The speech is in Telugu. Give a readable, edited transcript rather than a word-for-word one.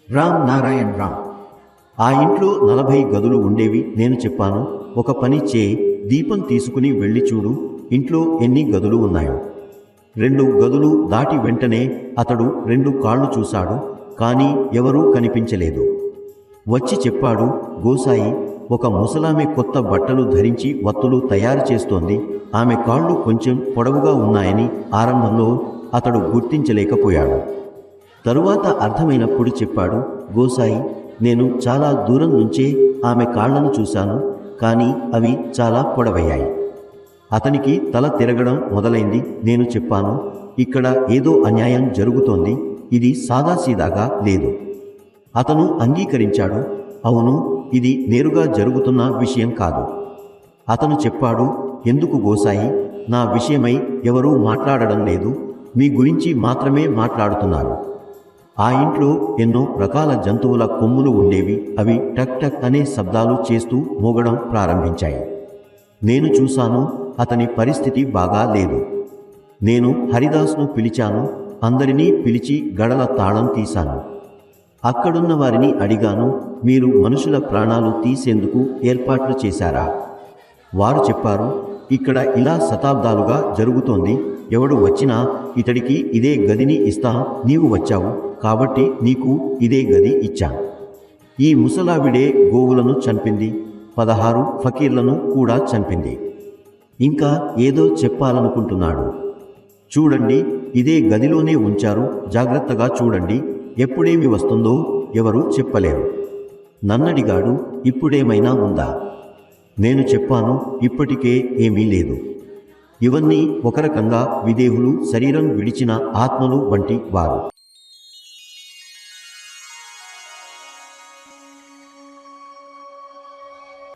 రామ్ నారాయణ్ రామ్. ఆ ఇంట్లో 40 గదులు ఉండేవి. నేను చెప్పాను, ఒక పని చేయి, దీపం తీసుకుని వెళ్ళి చూడు, ఇంట్లో ఎన్ని గదులు ఉన్నాయో. 2 గదులు దాటి వెంటనే అతడు 2 కాళ్ళు చూశాడు, కానీ ఎవరూ కనిపించలేదు. వచ్చి చెప్పాడు, గోసాయి, ఒక ముసలామె కొత్త బట్టలు ధరించి వత్తులు తయారు చేస్తోంది. ఆమె కాళ్ళు కొంచెం పొడవుగా ఉన్నాయని ఆరంభంలో అతడు గుర్తించలేకపోయాడు. తరువాత అర్థమైనప్పుడు చెప్పాడు, గోసాయి, నేను చాలా దూరం నుంచే ఆమె కాళ్లను చూశాను, కానీ అవి చాలా పొడవయ్యాయి. అతనికి తల తిరగడం మొదలైంది. నేను చెప్పాను, ఇక్కడ ఏదో అన్యాయం జరుగుతోంది, ఇది సాదాసీదాగా లేదు. అతను అంగీకరించాడు, అవును, ఇది నేరుగా జరుగుతున్న విషయం కాదు. అతను చెప్పాడు, ఎందుకు గోసాయి, నా విషయమై ఎవరూ మాట్లాడడం లేదు, మీ గురించి మాత్రమే మాట్లాడుతున్నారు. ఆ ఇంట్లో ఎన్నో రకాల జంతువుల కొమ్ములు ఉండేవి. అవి టక్ టక్ అనే శబ్దాలు చేస్తూ మోగడం ప్రారంభించాయి. నేను చూశాను, అతని పరిస్థితి బాగా లేదు. నేను హరిదాస్ను పిలిచాను, అందరినీ పిలిచి గడల తాళం తీశాను. అక్కడున్న వారిని అడిగాను, మీరు మనుషుల ప్రాణాలు తీసేందుకు ఏర్పాట్లు చేశారా? వారు చెప్పారు, ఇక్కడ ఇలా శతాబ్దాలుగా జరుగుతోంది, ఎవడు వచ్చినా ఇతడికి ఇదే గదిని ఇస్తాం, నీవు వచ్చావు కాబట్టి నీకు ఇదే గది ఇచ్చాం. ఈ ముసలావిడే గోవులను చంపింది, 16 ఫకీర్లను కూడా చంపింది. ఇంకా ఏదో చెప్పాలనుకుంటున్నాడు. చూడండి, ఇదే గదిలోనే ఉంచారు, జాగ్రత్తగా చూడండి, ఎప్పుడేమి వస్తుందో ఎవరు చెప్పలేరు. నన్నడిగాడు, ఇప్పుడేమైనా ఉందా? నేను చెప్పాను, ఇప్పటికే ఏమీ లేదు. ఇవన్నీ ఒక రకంగా విదేహులు, శరీరం విడిచిన ఆత్మలు వంటి వారు.